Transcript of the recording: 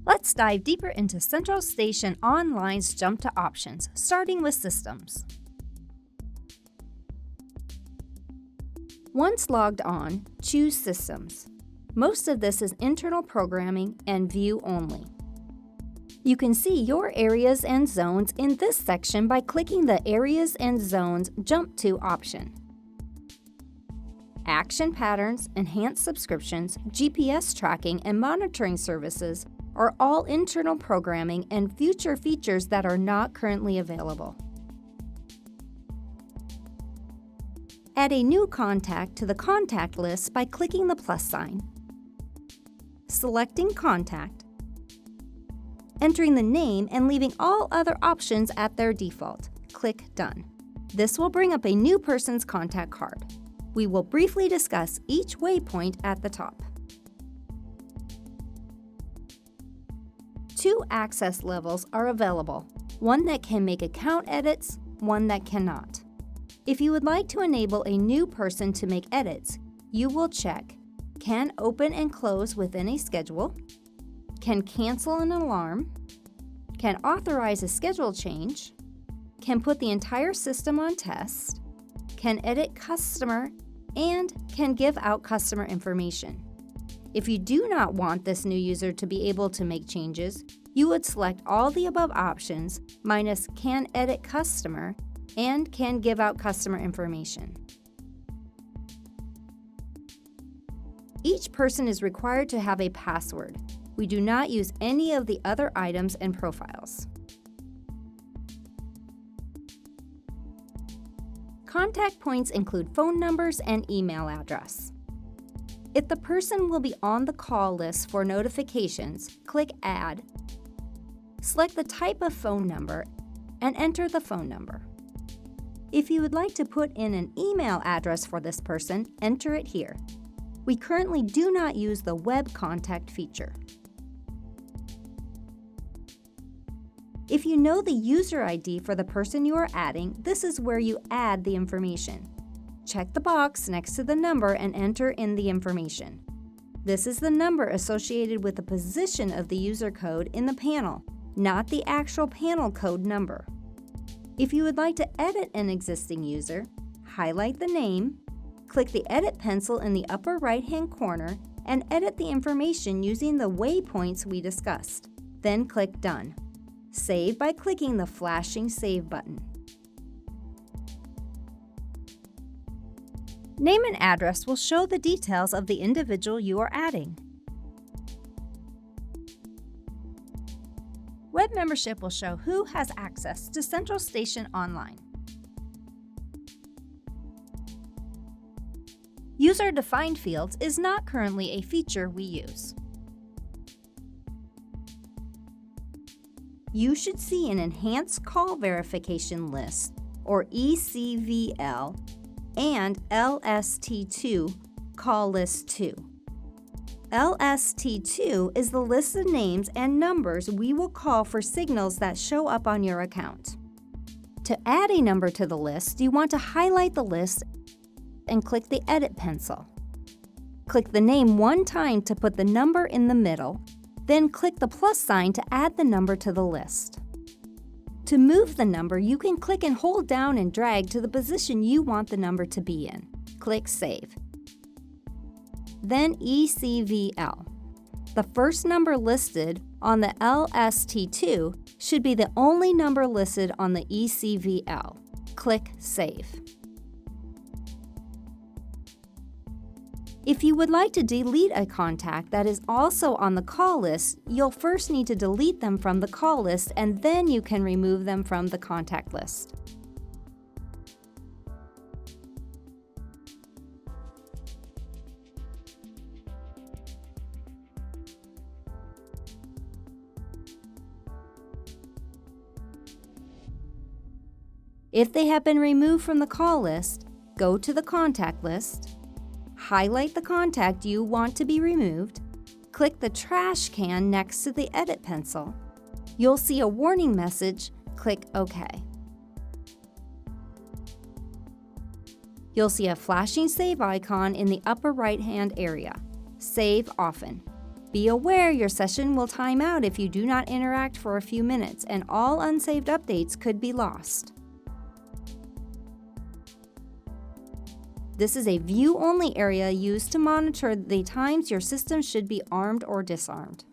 Let's dive deeper into Central Station Online's Jump to Options, starting with Systems. Once logged on, choose Systems. Most of this is internal programming and view only. You can see your areas and zones in this section by clicking the Areas and Zones Jump to option. Action patterns, enhanced subscriptions, GPS tracking, and monitoring services are all internal programming and future features that are not currently available. Add a new contact to the contact list by clicking the plus sign, selecting Contact, entering the name and leaving all other options at their default. Click Done. This will bring up a new person's contact card. We will briefly discuss each waypoint at the top. Two access levels are available, one that can make account edits, one that cannot. If you would like to enable a new person to make edits, you will check Can open and close within a schedule, can cancel an alarm, can authorize a schedule change, can put the entire system on test, can edit customer, and can give out customer information. If you do not want this new user to be able to make changes, you would select all the above options minus can edit customer and can give out customer information. Each person is required to have a password. We do not use any of the other items and profiles. Contact points include phone numbers and email address. If the person will be on the call list for notifications, click Add, select the type of phone number, and enter the phone number. If you would like to put in an email address for this person, enter it here. We currently do not use the web contact feature. If you know the user ID for the person you are adding, this is where you add the information. Check the box next to the number and enter in the information. This is the number associated with the position of the user code in the panel, not the actual panel code number. If you would like to edit an existing user, highlight the name, click the Edit pencil in the upper right-hand corner, and edit the information using the waypoints we discussed. Then click Done. Save by clicking the flashing Save button. Name and address will show the details of the individual you are adding. Web membership will show who has access to Central Station Online. User-defined fields is not currently a feature we use. You should see an Enhanced Call Verification List, or ECVL, and LST2 Call List 2. LST2 is the list of names and numbers we will call for signals that show up on your account. To add a number to the list, you want to highlight the list and click the Edit pencil. Click the name one time to put the number in the middle, then click the plus sign to add the number to the list. To move the number, you can click and hold down and drag to the position you want the number to be in. Click Save. Then ECVL. The first number listed on the LST2 should be the only number listed on the ECVL. Click Save. If you would like to delete a contact that is also on the call list, you'll first need to delete them from the call list and then you can remove them from the contact list. If they have been removed from the call list, go to the contact list, highlight the contact you want to be removed, click the trash can next to the Edit pencil. You'll see a warning message, click OK. You'll see a flashing save icon in the upper right-hand area. Save often. Be aware your session will time out if you do not interact for a few minutes, and all unsaved updates could be lost. This is a view-only area used to monitor the times your system should be armed or disarmed.